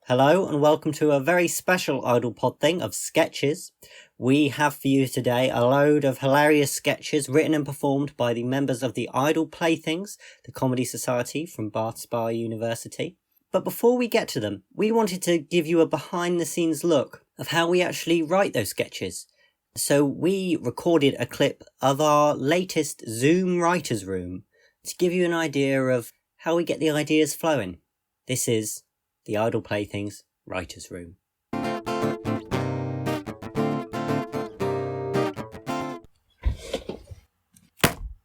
Hello and welcome to a very special Idle PodThing of sketches. We have for you today a load of hilarious sketches written and performed by the members of the Idle Playthings, the comedy society from Bath Spa University. But before we get to them, we wanted to give you a behind-the-scenes look of how we actually write those sketches. So we recorded a clip of our latest Zoom writer's room to give you an idea of how we get the ideas flowing. This is the Idle Playthings Writer's Room.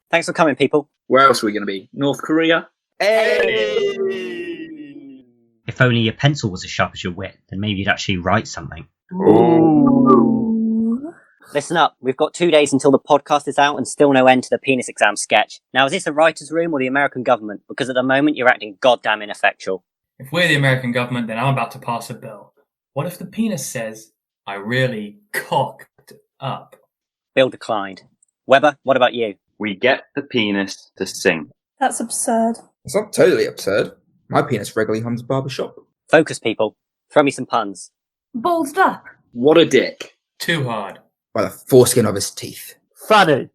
Thanks for coming, people. Where else are we going to be? North Korea? Hey! If only your pencil was as sharp as your wit, then maybe you'd actually write something. Ooh. Listen up, we've got 2 days until the podcast is out and still no end to the penis exam sketch. Now, is this the writer's room or the American government? Because at the moment, you're acting goddamn ineffectual. If we're the American government, then I'm about to pass a bill. What if the penis says, I really cocked up? Bill declined. Weber, what about you? We get the penis to sing. That's absurd. It's not totally absurd. My penis regularly hums a barbershop. Focus, people. Throw me some puns. Ballsed up. What a dick. Too hard. By the foreskin of his teeth. Funny.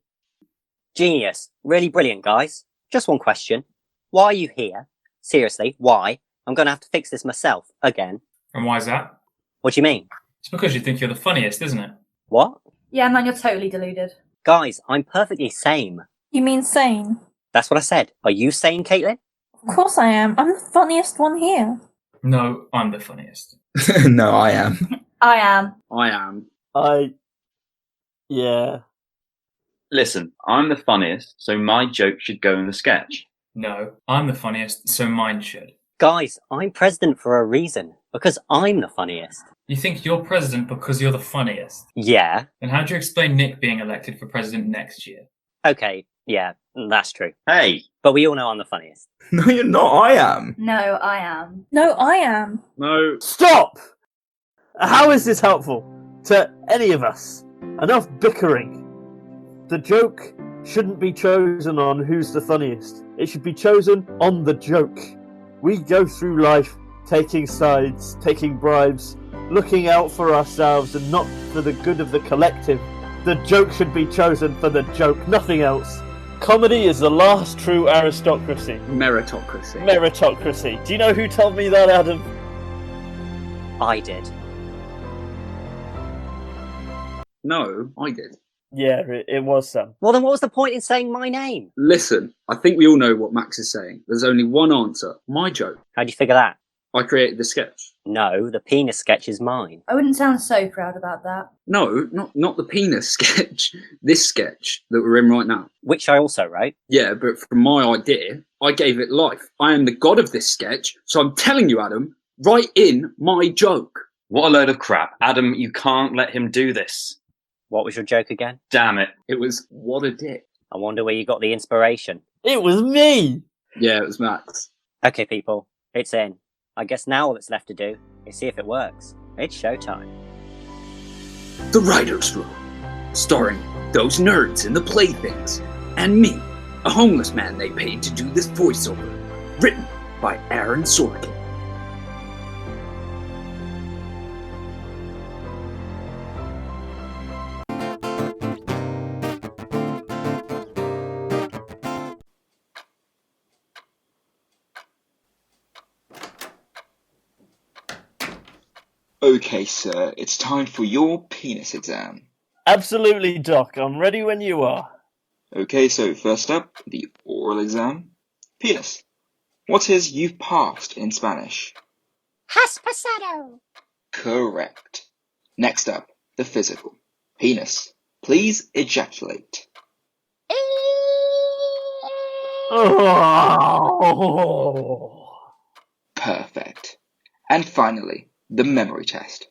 Genius. Really brilliant, guys. Just one question. Why are you here? Seriously, why? I'm going to have to fix this myself, again. And why is that? What do you mean? It's because you think you're the funniest, isn't it? What? Yeah, man, you're totally deluded. Guys, I'm perfectly sane. You mean sane? That's what I said. Are you sane, Caitlin? Of course I am. I'm the funniest one here. No, I'm the funniest. No, I am. I am. I am. Yeah. Listen, I'm the funniest, so my joke should go in the sketch. No, I'm the funniest, so mine should. Guys, I'm president for a reason. Because I'm the funniest. You think you're president because you're the funniest? Yeah. Then how do you explain Nick being elected for president next year? Okay, yeah, that's true. Hey! But we all know I'm the funniest. No, you're not. I am. No, I am. No, I am. No. Stop! How is this helpful to any of us? Enough bickering. The joke shouldn't be chosen on who's the funniest. It should be chosen on the joke. We go through life taking sides, taking bribes, looking out for ourselves and not for the good of the collective. The joke should be chosen for the joke, nothing else. Comedy is the last true aristocracy. Meritocracy. Meritocracy. Do you know who told me that, Adam? I did. No, I did. Yeah, it was Sam. Well, then what was the point in saying my name? Listen, I think we all know what Max is saying. There's only one answer. My joke. How'd you figure that? I created the sketch. No, the penis sketch is mine. I wouldn't sound so proud about that. No, not the penis sketch. This sketch that we're in right now. Which I also wrote. Yeah, but from my idea, I gave it life. I am the god of this sketch, so I'm telling you, Adam, write in my joke. What a load of crap. Adam, you can't let him do this. What was your joke again? Damn it. It was, what a dick. I wonder where you got the inspiration. It was me! Yeah, it was Max. Okay, people, it's in. I guess now all that's left to do is see if it works. It's showtime. The Writer's Room, starring those nerds in the playthings, and me, a homeless man they paid to do this voiceover, written by Aaron Sorkin. Okay, sir, it's time for your penis exam. Absolutely, Doc. I'm ready when you are. Okay, so first up, the oral exam. Penis. What is you've passed in Spanish? Has pasado. Correct. Next up, the physical. Penis. Please ejaculate. Oh. Perfect. And finally, the memory test.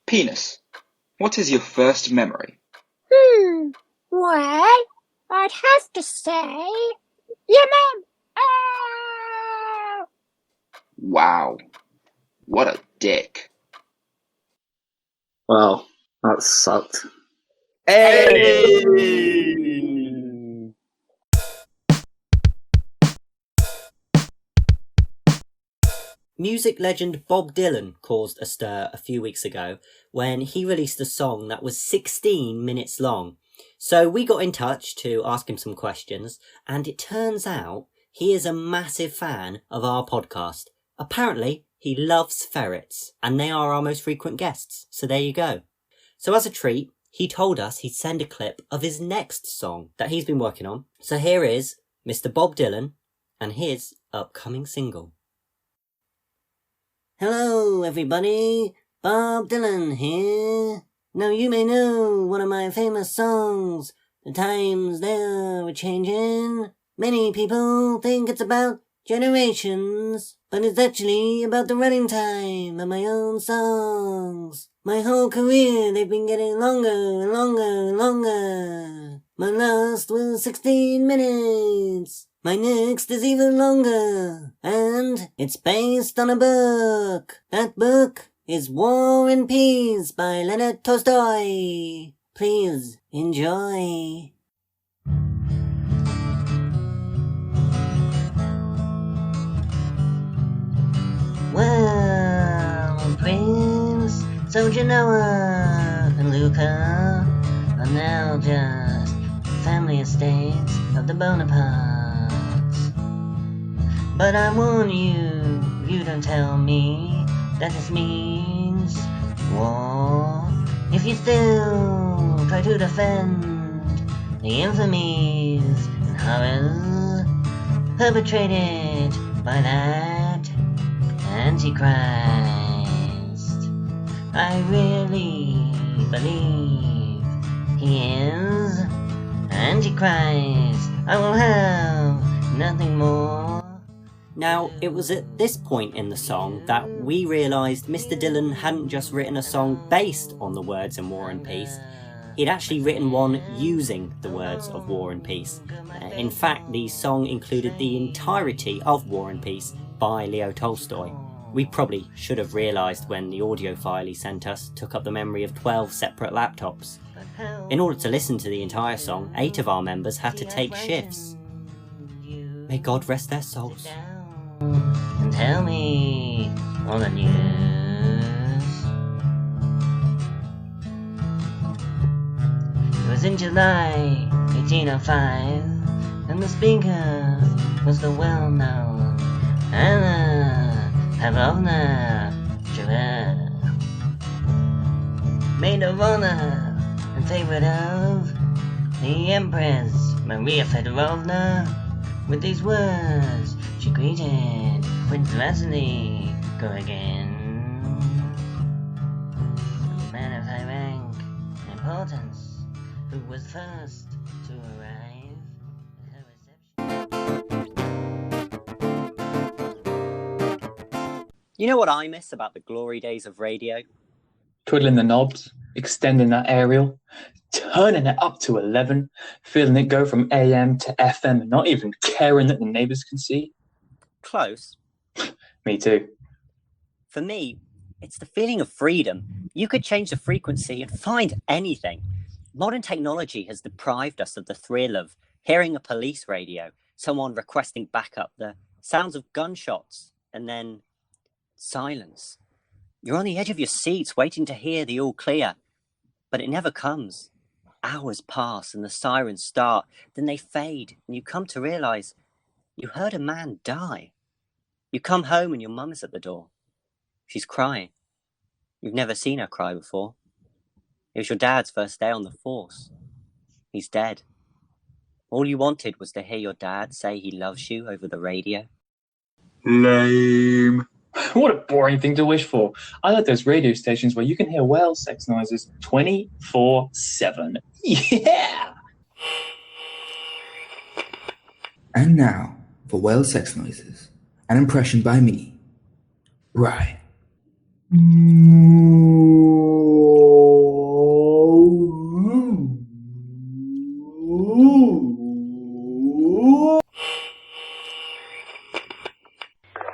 Penis. What is your first memory? Well, I'd have to say, yeah, ma'am. Oh! Wow. What a dick. Wow, that sucked. Hey! music legend Bob Dylan caused a stir a few weeks ago when he released a song that was 16 minutes long. So we got in touch to ask him some questions, and it turns out he is a massive fan of our podcast. Apparently, he loves ferrets, and they are our most frequent guests, so there you go. So as a treat, he told us he'd send a clip of his next song that he's been working on. So here is Mr. Bob Dylan and his upcoming single. Hello everybody, Bob Dylan here. Now you may know one of my famous songs, The Times They Were Changing. Many people think it's about generations, but it's actually about the running time of my own songs. My whole career they've been getting longer and longer and longer. My last was 16 minutes. My next is even longer, and it's based on a book. That book is War and Peace by Leonard Tolstoy. Please enjoy. Well, Prince, Soldier Noah and Luca are now just family estates of the Bonapartes. But I warn you, you don't tell me that this means war. If you still try to defend the infamies and horrors perpetrated by that Antichrist, I really believe he is Antichrist. I will have nothing more. Now, it was at this point in the song that we realised Mr. Dylan hadn't just written a song based on the words in War and Peace, he'd actually written one using the words of War and Peace. In fact, the song included the entirety of War and Peace by Leo Tolstoy. We probably should have realised when the audio file he sent us took up the memory of 12 separate laptops. In order to listen to the entire song, 8 of our members had to take shifts. May God rest their souls. And tell me all the news. It was in July 1805, and the speaker was the well-known Anna Pavlovna Javert, maid of honor and favorite of the Empress Maria Fedorovna. With these words, she greeted Prince Vasily Kuragin, a man of high rank and importance, who was first to arrive at her reception. You know what I miss about the glory days of radio? Twiddling the knobs, extending that aerial, turning it up to 11, feeling it go from AM to FM and not even caring that the neighbours can see. Close. Me too. For me, it's the feeling of freedom. You could change the frequency and find anything. Modern technology has deprived us of the thrill of hearing a police radio, someone requesting backup, the sounds of gunshots, and then silence. You're on the edge of your seats waiting to hear the all clear, but it never comes. Hours pass and the sirens start, then they fade, and you come to realise you heard a man die. You come home and your mum is at the door. She's crying. You've never seen her cry before. It was your dad's first day on the force. He's dead. All you wanted was to hear your dad say he loves you over the radio. Lame. What a boring thing to wish for. I like those radio stations where you can hear whale sex noises 24/7. Yeah! And now, for whale sex noises, an impression by me, Ryan.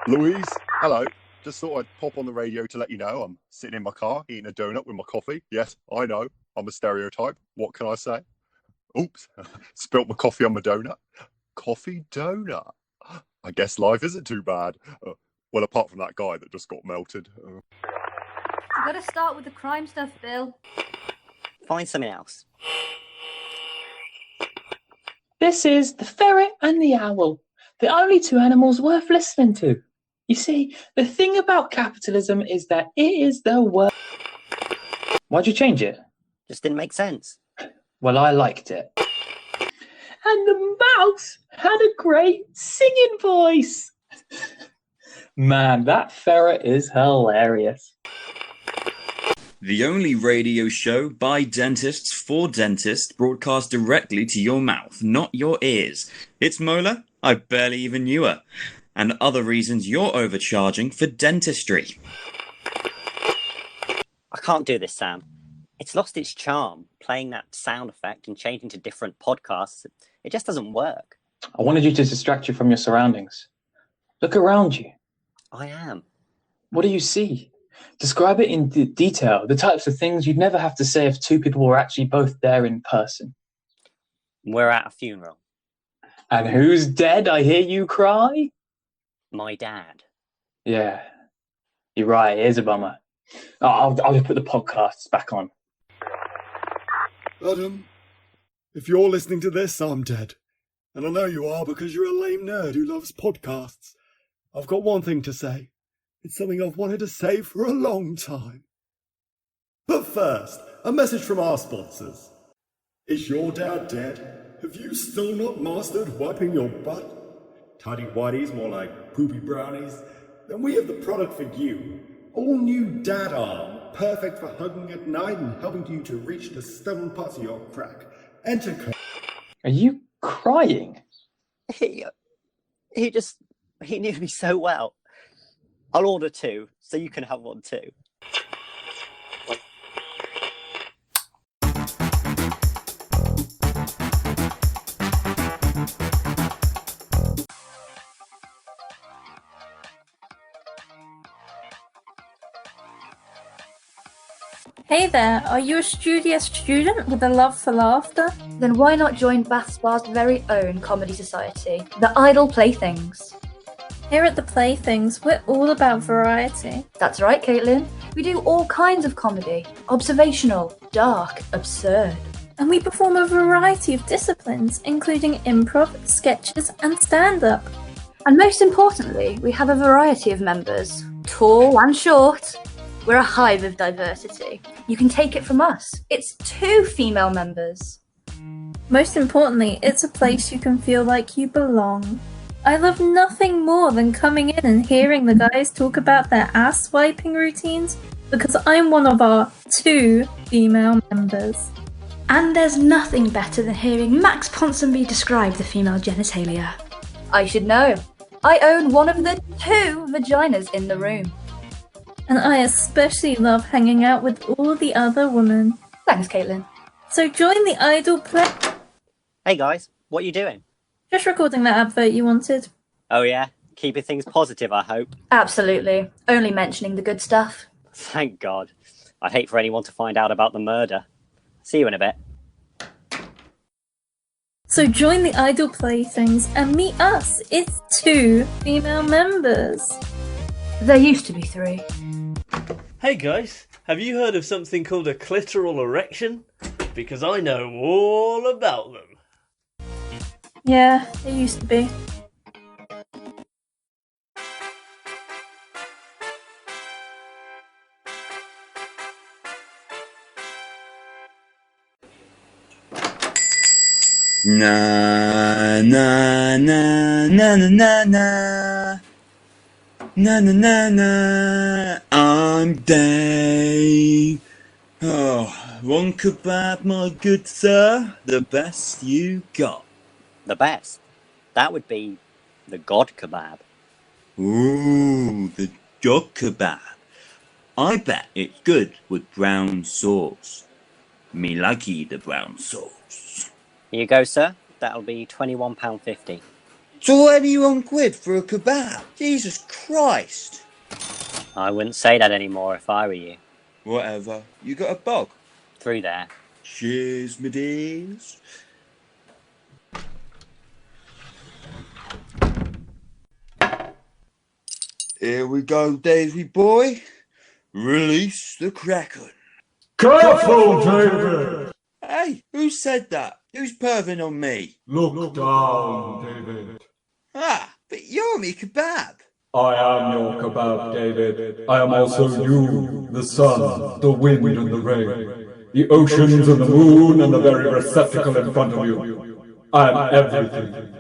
Louise, hello. Just thought I'd pop on the radio to let you know I'm sitting in my car eating a donut with my coffee. Yes, I know, I'm a stereotype. What can I say? Oops, spilt my coffee on my donut. Coffee donut. I guess life isn't too bad. Well, apart from that guy that just got melted. You gotta start with the crime stuff, Bill. Find something else. This is the ferret and the owl, the only two animals worth listening to. You see, the thing about capitalism is that it is the worst. Why'd you change it? Just didn't make sense. Well, I liked it. And the mouse had a great singing voice. Man, that ferret is hilarious. The only radio show by dentists for dentists, broadcast directly to your mouth, not your ears. It's Mola, I barely even knew her, and other reasons you're overcharging for dentistry. I can't do this, Sam. It's lost its charm, playing that sound effect and changing to different podcasts. It just doesn't work. I wanted you to distract you from your surroundings. Look around you. I am. What do you see? Describe it in detail, the types of things you'd never have to say if two people were actually both there in person. We're at a funeral. And who's dead, I hear you cry? My dad. Yeah, you're right, it is a bummer. I'll just put the podcasts back on. Adam, if you're listening to this, I'm dead. And I know you are because you're a lame nerd who loves podcasts. I've got one thing to say. It's something I've wanted to say for a long time. But first, a message from our sponsors. Is your dad dead? Have you still not mastered wiping your butt? Tidy whities more like poopy brownies? Then we have the product for you. All new Dad Arm, perfect for hugging at night and helping you to reach the stubborn parts of your crack. Enter code. Are you crying? He knew me so well. I'll order two, so you can have one too. Hey there, are you a studious student with a love for laughter? Then why not join Bath Spa's very own comedy society, the Idle Playthings? Here at the Playthings, we're all about variety. That's right, Caitlin. We do all kinds of comedy. Observational, dark, absurd. And we perform a variety of disciplines, including improv, sketches, and stand-up. And most importantly, we have a variety of members, tall and short. We're a hive of diversity. You can take it from us. It's 2 female members. Most importantly, it's a place you can feel like you belong. I love nothing more than coming in and hearing the guys talk about their ass wiping routines because I'm one of our 2 female members. And there's nothing better than hearing Max Ponsonby describe the female genitalia. I should know. I own one of the 2 vaginas in the room. And I especially love hanging out with all the other women. Thanks, Caitlin. So join the Idle Play... Hey guys, what are you doing? Just recording that advert you wanted. Oh yeah? Keeping things positive, I hope. Absolutely. Only mentioning the good stuff. Thank God. I'd hate for anyone to find out about the murder. See you in a bit. So join the Idle Playthings and meet us. It's 2 female members. There used to be 3. Hey guys, have you heard of something called a clitoral erection? Because I know all about them. Yeah, it used to be. Na na na na na na na na na na na. I'm Dave. Oh, one kebab, my good sir. The best you got. The best? That would be the God kebab. Ooh, the God kebab. I bet it's good with brown sauce. Me likey the brown sauce. Here you go, sir. That'll be £21.50. 21 quid for a kebab? Jesus Christ. I wouldn't say that anymore if I were you. Whatever. You got a bog? Through there. Cheers, my dears. Here we go, Davy boy. Release the Kraken. Careful, David! Hey, who said that? Who's perving on me? Look down, David. Ah, but you're me kebab. I am your kebab, David. I am also you, the sun, the wind and the rain, the oceans and the moon and the very receptacle in front of you. I am everything.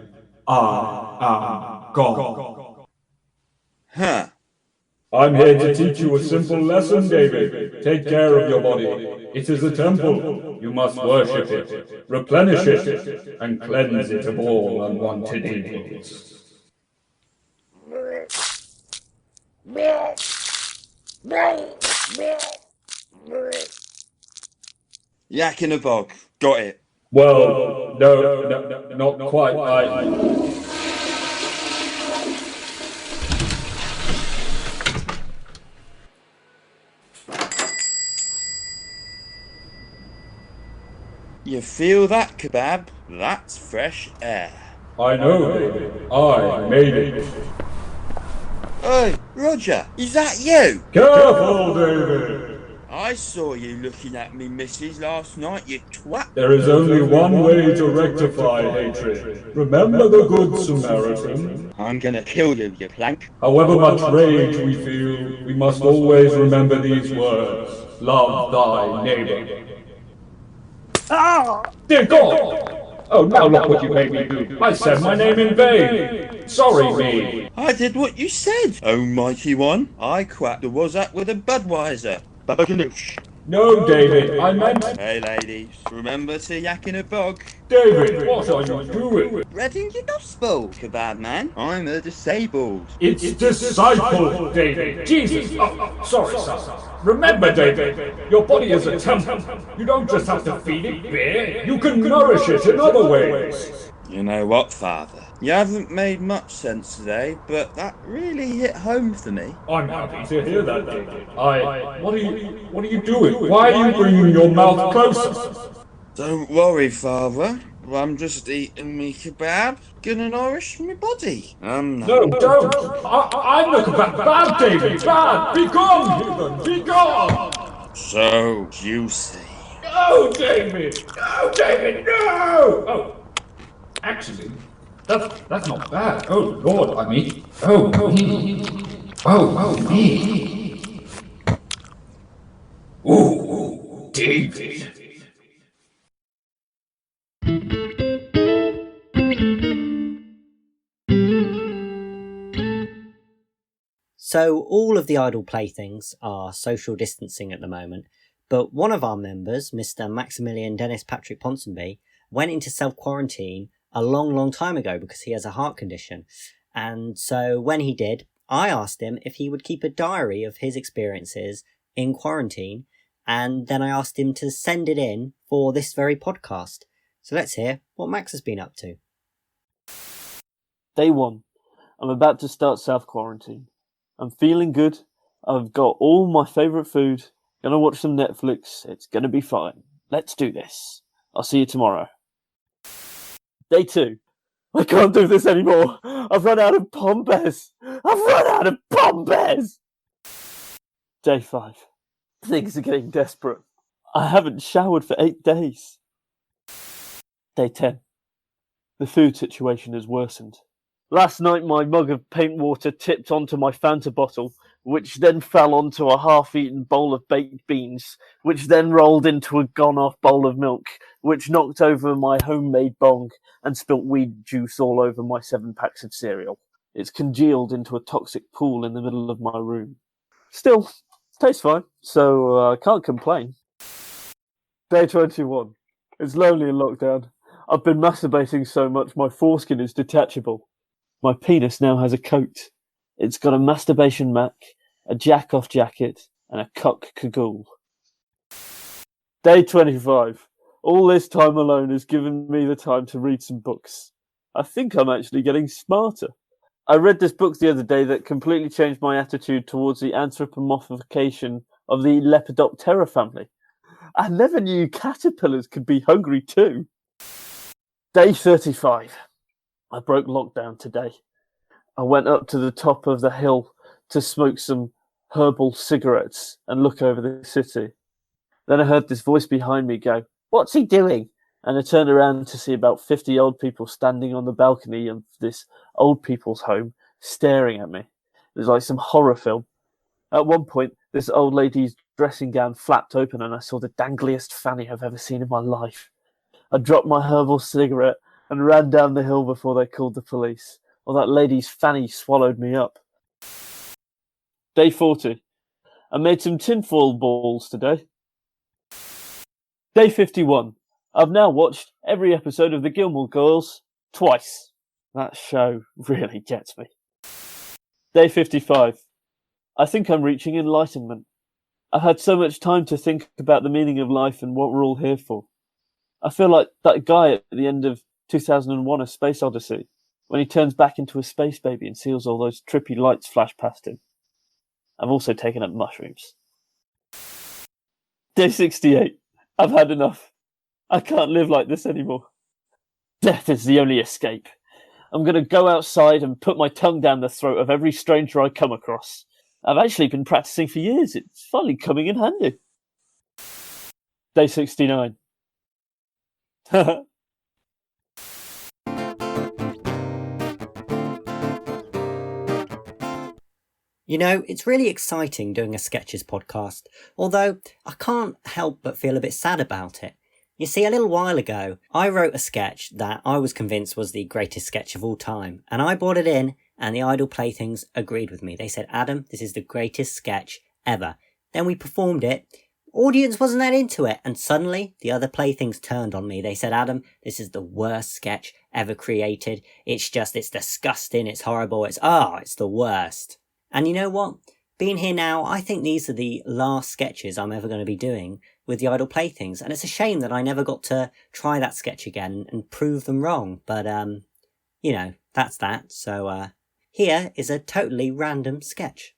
I am God. Huh. I'm here to teach you a simple lesson, David. Take care of your body. It is a temple. You must worship it, replenish it, and cleanse it of all unwanted evils. Yak in a bog. Got it. Well, no, not quite. You feel that, kebab? That's fresh air. I know, David. I made it. Hey, Roger, is that you? Careful, David. I saw you looking at me missus last night, you twat. There is only one way to rectify hatred. Remember the Good Samaritan? I'm gonna kill you, you plank. However much rage we feel, we must always remember these words. Love thy neighbor. Ah! Dear God! Oh, now look what you made me do. I said my name in vain. Sorry, me. I did what you said, oh mighty one. I cracked the Wazat with a Budweiser. Babaganoosh. No, David, I meant... Hey, ladies, remember to yak in a bog. David, what are you doing? Spreading the gospel, kebab man. I'm a disabled. It's disciple, David. Jesus. Oh, sorry, son. Remember, David, your body is a temple. You don't just have to feed it beer. You can nourish it in other ways. You know what, Father? You haven't made much sense today, but that really hit home for me. I'm happy to hear that, David. What are you doing? Why are you bringing your mouth closer? Don't worry, Father. I'm just eating me kebab, gonna nourish my body. No, don't! I'm the kebab. Bad, David! Bad! Be gone, heathen! Be gone! So juicy. No, David! No, David! No! Oh, actually, that's not bad. Oh, Lord, I mean... Oh, me. Oh, me. Ooh, David. So all of the Idle Playthings are social distancing at the moment, but one of our members, Mr. Maximilian Dennis Patrick Ponsonby, went into self-quarantine a long time ago because he has a heart condition. And so when he did, I asked him if he would keep a diary of his experiences in quarantine, and then I asked him to send it in for this very podcast. So let's hear what Max has been up to. Day 1. I'm about to start self-quarantine. I'm feeling good. I've got all my favourite food. Gonna watch some Netflix. It's gonna be fine. Let's do this. I'll see you tomorrow. Day 2. I can't do this anymore. I've run out of Pombes. Day 5. Things are getting desperate. I haven't showered for 8 days. Day 10. The food situation has worsened. Last night my mug of paint water tipped onto my Fanta bottle, which then fell onto a half-eaten bowl of baked beans, which then rolled into a gone-off bowl of milk, which knocked over my homemade bong and spilt weed juice all over my 7 packs of cereal. It's congealed into a toxic pool in the middle of my room. Still, it tastes fine, so I can't complain. Day 21. It's lonely in lockdown. I've been masturbating so much my foreskin is detachable. My penis now has a coat. It's got a masturbation mat, a jack-off jacket, and a cock cagoule. Day 25. All this time alone has given me the time to read some books. I think I'm actually getting smarter. I read this book the other day that completely changed my attitude towards the anthropomorphication of the Lepidoptera family. I never knew caterpillars could be hungry too. Day 35. I broke lockdown today. I went up to the top of the hill to smoke some herbal cigarettes and look over the city. Then I heard this voice behind me go, "What's he doing?" And I turned around to see about 50 old people standing on the balcony of this old people's home, staring at me. It was like some horror film. At one point, this old lady's dressing gown flapped open and I saw the dangliest fanny I've ever seen in my life. I dropped my herbal cigarette and ran down the hill before they called the police, or that lady's fanny swallowed me up. Day 40. I made some tinfoil balls today. Day 51. I've now watched every episode of The Gilmore Girls twice. That show really gets me. Day 55. I think I'm reaching enlightenment. I've had so much time to think about the meaning of life and what we're all here for. I feel like that guy at the end of 2001: A Space Odyssey, when he turns back into a space baby and sees all those trippy lights flash past him. I've also taken up mushrooms. Day 68. I've had enough. I can't live like this anymore. Death is the only escape. I'm going to go outside and put my tongue down the throat of every stranger I come across. I've actually been practicing for years. It's finally coming in handy. Day 69. You know, it's really exciting doing a Sketches podcast, although I can't help but feel a bit sad about it. You see, a little while ago, I wrote a sketch that I was convinced was the greatest sketch of all time, and I brought it in, and the Idle Playthings agreed with me. They said, "Adam, this is the greatest sketch ever." Then we performed it. Audience wasn't that into it, and suddenly the other Playthings turned on me. They said, "Adam, this is the worst sketch ever created. It's disgusting, it's horrible, it's the worst." And you know what? Being here now, I think these are the last sketches I'm ever going to be doing with the Idle Playthings, and it's a shame that I never got to try that sketch again and prove them wrong, but, you know, that's that. So, here is a totally random sketch.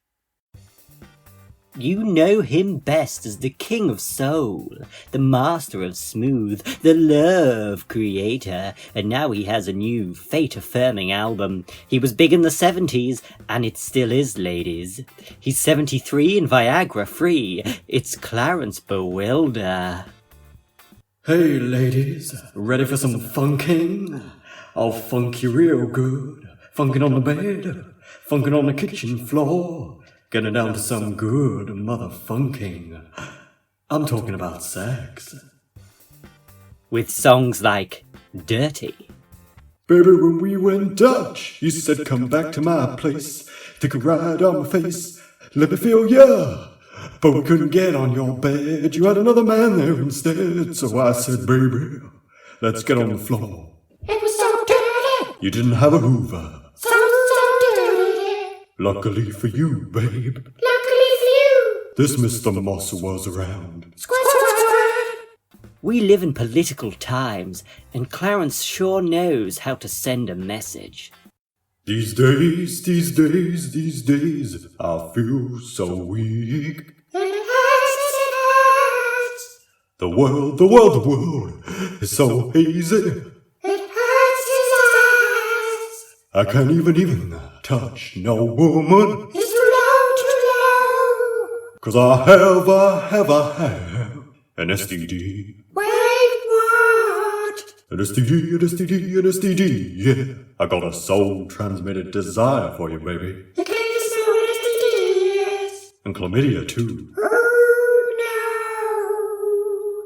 You know him best as the king of soul, the master of smooth, the love creator, and now he has a new fate-affirming album. He was big in the 70s, and it still is, ladies. He's 73 and Viagra free. It's Clarence Bewilder. Hey ladies, ready for some funking? I'll funk you real good. Funking on the bed, funking on the kitchen floor. Getting down to some good motherfunking. I'm talking about sex. With songs like Dirty. Baby, when we went Dutch, you said come back to my place. Take a ride on my face, let me feel ya. But we couldn't get on your bed, you had another man there instead. So I said, baby, let's get on the floor. It was so dirty. You didn't have a Hoover. So dirty. Luckily for you, babe. Luckily for you. This Mr. Moss was around. Squat, squat, squat. We live in political times, and Clarence sure knows how to send a message. These days, I feel so weak. It hurts. The world is so hazy. It hurts his eyes. I can't even touch no woman. It's too low. 'Cause I have an STD. Wait, what? An STD, yeah. I got a soul-transmitted desire for you, baby. You can't just know what STD is. And chlamydia, too. Oh,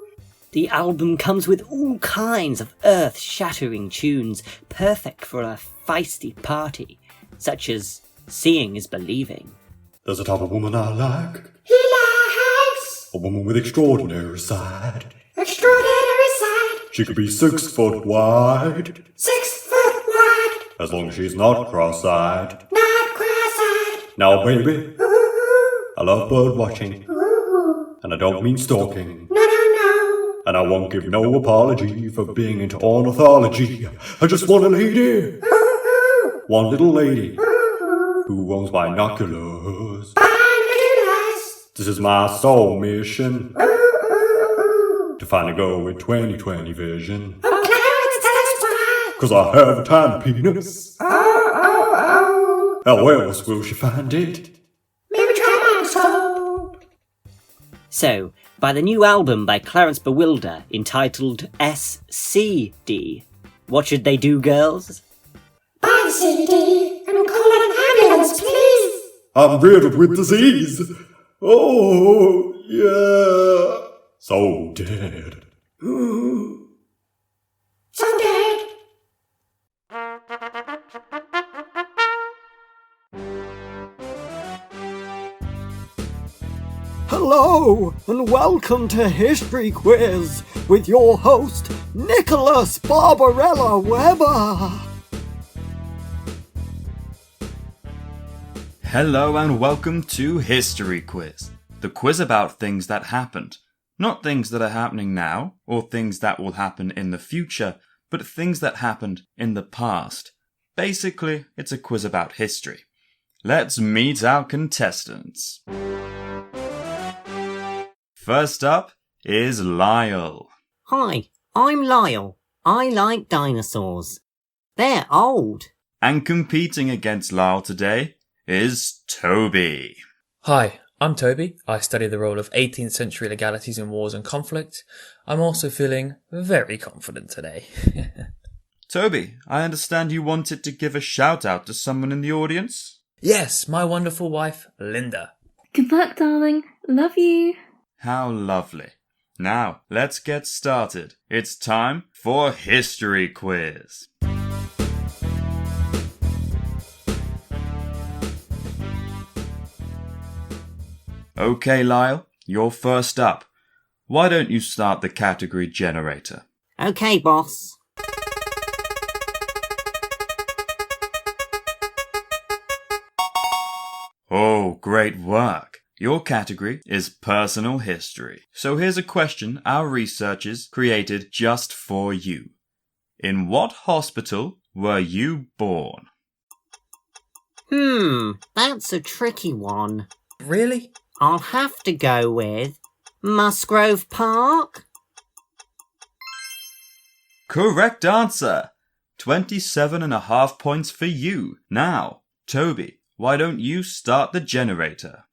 no. The album comes with all kinds of earth-shattering tunes, perfect for a feisty party, such as Seeing is Believing. There's a type of woman I like. He likes A woman with extraordinary side. extraordinary sight. She could be 6 foot wide, 6 foot wide. as long as she's not cross-eyed. Not cross-eyed. Now, baby, Ooh, I love bird watching, ooh. and I don't mean stalking. No, no, no. And I won't give no apology for being into ornithology. I just want a lady, Ooh, one little lady, ooh. who owns binoculars. Binoculars. This is my soul mission, Ooh, ooh, ooh. to find a girl with 20/20 vision. Oh, Clarence, tell us why. 'Cause I have a tiny penis. Oh, oh, oh. How else will she find it? So, by the new album by Clarence Bewilder entitled SCD, what should they do, girls? Buy the CD and call an ambulance, please. I'm riddled with disease. Oh, yeah. So dead. So dead. Hello, and welcome to History Quiz with your host, Nicholas Barbarella Weber. Hello and welcome to History Quiz, the quiz about things that happened. Not things that are happening now, or things that will happen in the future, but things that happened in the past. Basically, it's a quiz about history. Let's meet our contestants. First up is Lyle. Hi, I'm Lyle. I like dinosaurs. They're old. And competing against Lyle today is Toby. Hi, I'm Toby. I study the role of 18th century legalities in wars and conflict. I'm also feeling very confident today. Toby, I understand you wanted to give a shout out to someone in the audience? Yes, my wonderful wife, Linda. Good luck, darling. Love you. How lovely. Now, let's get started. It's time for History Quiz. Okay, Lyle, you're first up. Why don't you start the category generator? Okay, boss. Oh, great work. Your category is personal history. So here's a question our researchers created just for you. In what hospital were you born? That's a tricky one. Really? I'll have to go with Musgrove Park. Correct answer. 27.5 points for you. Now, Toby, why don't you start the generator?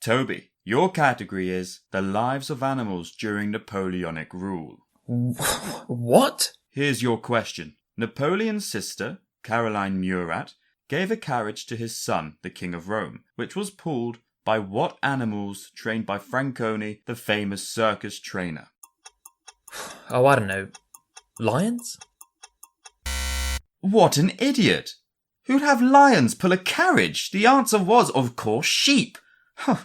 Toby, your category is the lives of animals during Napoleonic rule. What? Here's your question. Napoleon's sister, Caroline Murat, gave a carriage to his son, the King of Rome, which was pulled by what animals trained by Franconi, the famous circus trainer? Oh, I don't know. Lions? What an idiot! Who'd have lions pull a carriage? The answer was, of course, sheep. Huh.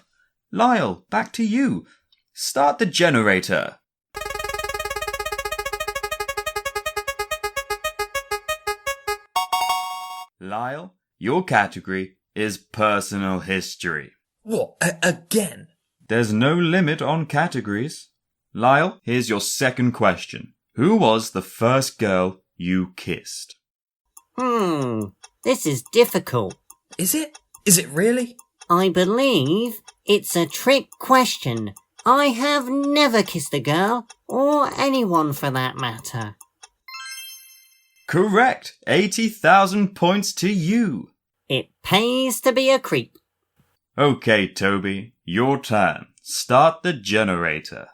Lyle, back to you. Start the generator. Lyle, your category is personal history. What? Again? There's no limit on categories. Lyle, here's your second question. Who was the first girl you kissed? This is difficult. Is it? Is it really? I believe it's a trick question. I have never kissed a girl, or anyone for that matter. Correct. 80,000 points to you. It pays to be a creep. Okay, Toby, your turn. Start the generator.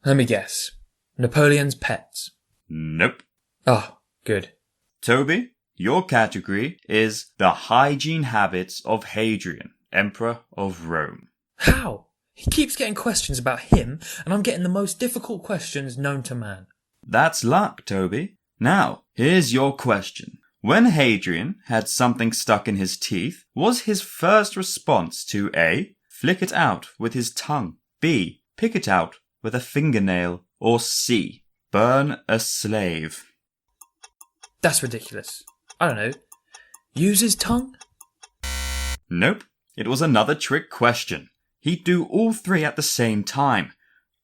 Let me guess. Napoleon's pets. Nope. Oh, good. Toby, your category is the hygiene habits of Hadrian, Emperor of Rome. How? He keeps getting questions about him, and I'm getting the most difficult questions known to man. That's luck, Toby. Now, here's your question. When Hadrian had something stuck in his teeth, was his first response to A, flick it out with his tongue, B, pick it out with a fingernail, or C, burn a slave? That's ridiculous. I don't know. Use his tongue? Nope. It was another trick question. He'd do all three at the same time.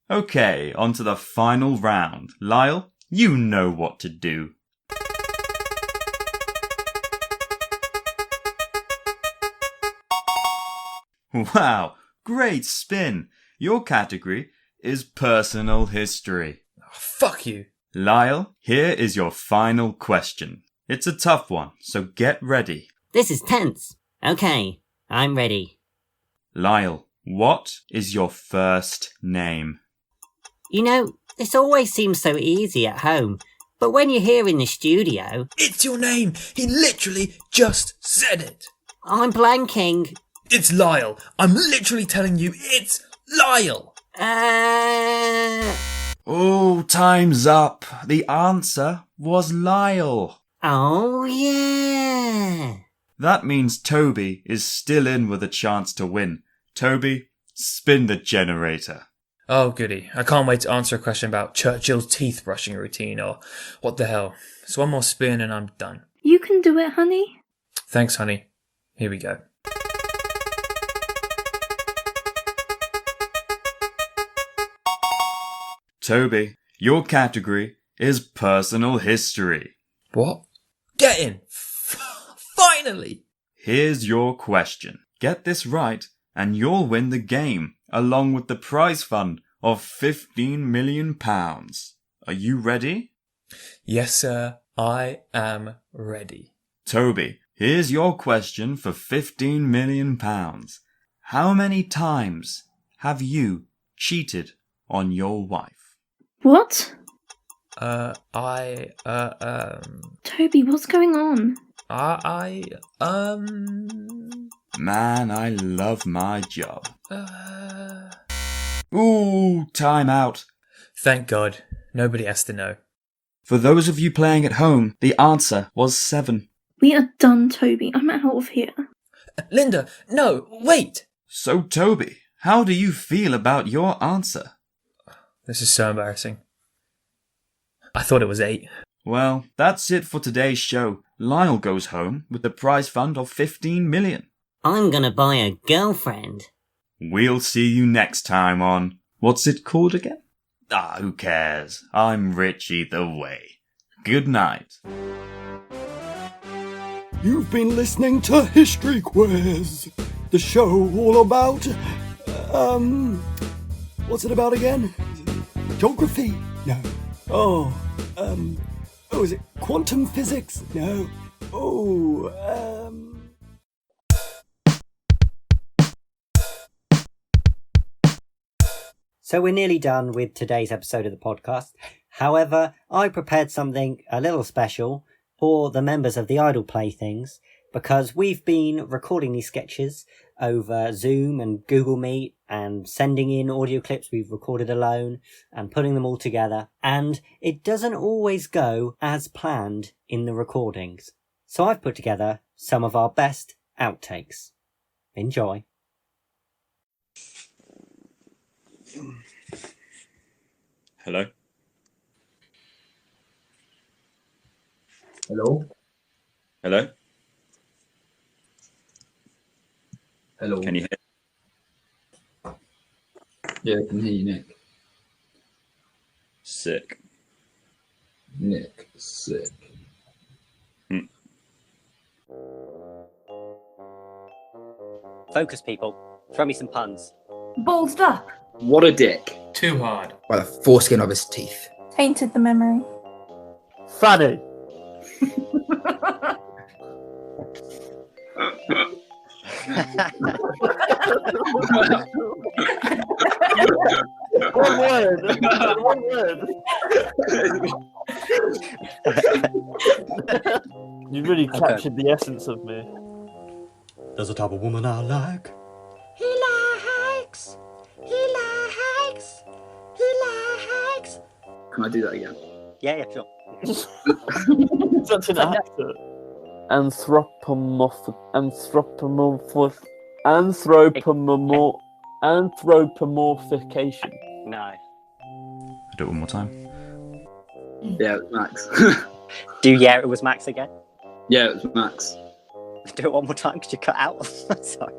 Okay, on to the final round. Lyle, you know what to do. Wow, great spin. Your category is personal history. Fuck you. Lyle, here is your final question. It's a tough one, so get ready. This is tense. Okay, I'm ready. Lyle, what is your first name? You know, this always seems so easy at home, but when you're here in the studio... It's your name! He literally just said it! I'm blanking. It's Lyle. I'm literally telling you, it's Lyle! Oh, time's up. The answer was Lyle. Oh, yeah. That means Toby is still in with a chance to win. Toby, spin the generator. Oh, goody. I can't wait to answer a question about Churchill's teeth brushing routine or what the hell. So one more spin and I'm done. You can do it, honey. Thanks, honey. Here we go. Toby, your category is personal history. What? Get in! Finally! Here's your question. Get this right and you'll win the game, along with the prize fund of £15 million. Are you ready? Yes, sir. I am ready. Toby, here's your question for £15 million. How many times have you cheated on your wife? What? Toby, what's going on? Man, I love my job. Ooh, time out. Thank God. Nobody has to know. For those of you playing at home, the answer was 7. We are done, Toby. I'm out of here. Linda, no, wait! So, Toby, how do you feel about your answer? This is so embarrassing. I thought it was 8. Well, that's it for today's show. Lyle goes home with the prize fund of £15 million. I'm gonna buy a girlfriend. We'll see you next time on... What's it called again? Who cares? I'm rich either way. Good night. You've been listening to History Quiz, the show all about, what's it about again? Geography? No. Is it quantum physics? No. So we're nearly done with today's episode of the podcast. However, I prepared something a little special for the members of the Idle Playthings, because we've been recording these sketches over Zoom and Google Meet and sending in audio clips we've recorded alone and putting them all together, and it doesn't always go as planned in the recordings. So I've put together some of our best outtakes. Enjoy. Hello? Hello? Hello? Hello? Can you hear? Yeah, I can hear you, Nick. Sick. Nick, sick. Focus, people. Throw me some puns. Ballsed up. What a dick. Too hard. By the foreskin of his teeth. Tainted the memory. Fanny. One word. One word. You really captured the essence of me. There's a type of woman I like. He likes. Can I do that again? Yeah, sure. Such an actor. Anthropomorphication. No. Do it one more time. Yeah, it was Max. It was Max again? Yeah, it was Max. Do it one more time, could you cut out? Sorry.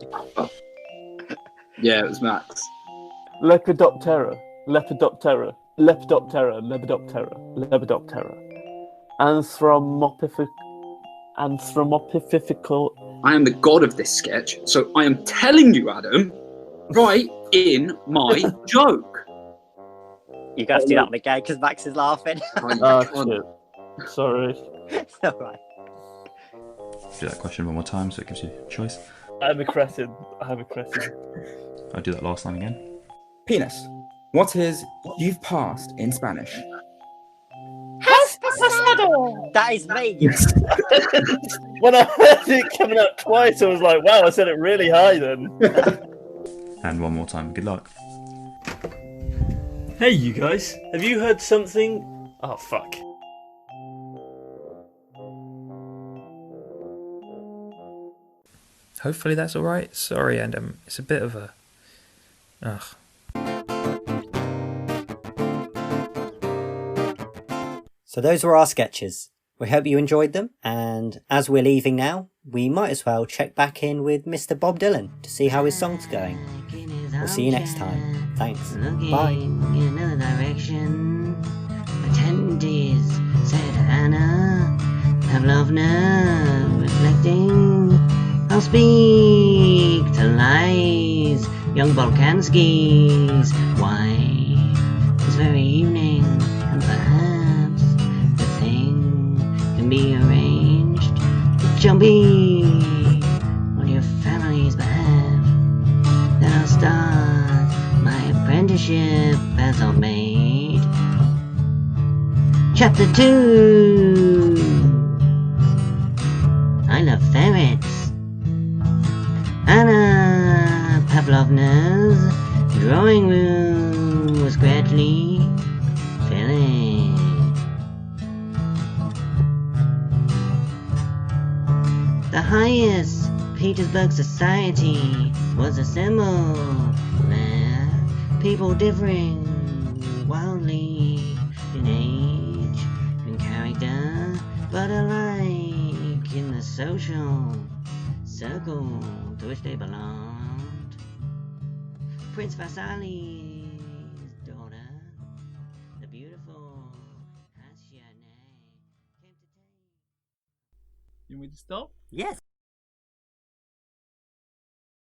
Yeah, it was Max. Lepidoptera. Anthropomorphical. I am the god of this sketch, so I am telling you, Adam, write in my joke. You guys do that one again because Max is laughing. Oh, shit. Sorry. It's alright. Do that question one more time so it gives you a choice. I'm a cretin. I'll do that last line again. Penis, what is you've passed in Spanish? Has pasado. That is me. When I heard it coming out twice, I was like, wow, I said it really high then. And one more time. Good luck. Hey, you guys. Have you heard something? Oh, fuck. Hopefully that's alright. Sorry, and it's a bit of a... Ugh. So those were our sketches. We hope you enjoyed them, and as we're leaving now, we might as well check back in with Mr. Bob Dylan to see how his song's going. We'll see you next time. Thanks. Bye. In another direction. Attendees, said Anna Pavlovna, reflecting. I'll speak to lies, young Volkansky's wife. This very evening, and perhaps the thing can be arranged. It shall be on your family's behalf. Then I'll start my apprenticeship as a maid. Chapter 2. I love ferrets. Anna Pavlovna's drawing room was gradually filling. The highest Petersburg society was assembled there, people differing wildly in age and character, but alike in the social circle to which they belonged. Prince Vasili's daughter, the beautiful Hasyane, came to take... You want me to stop? Yes.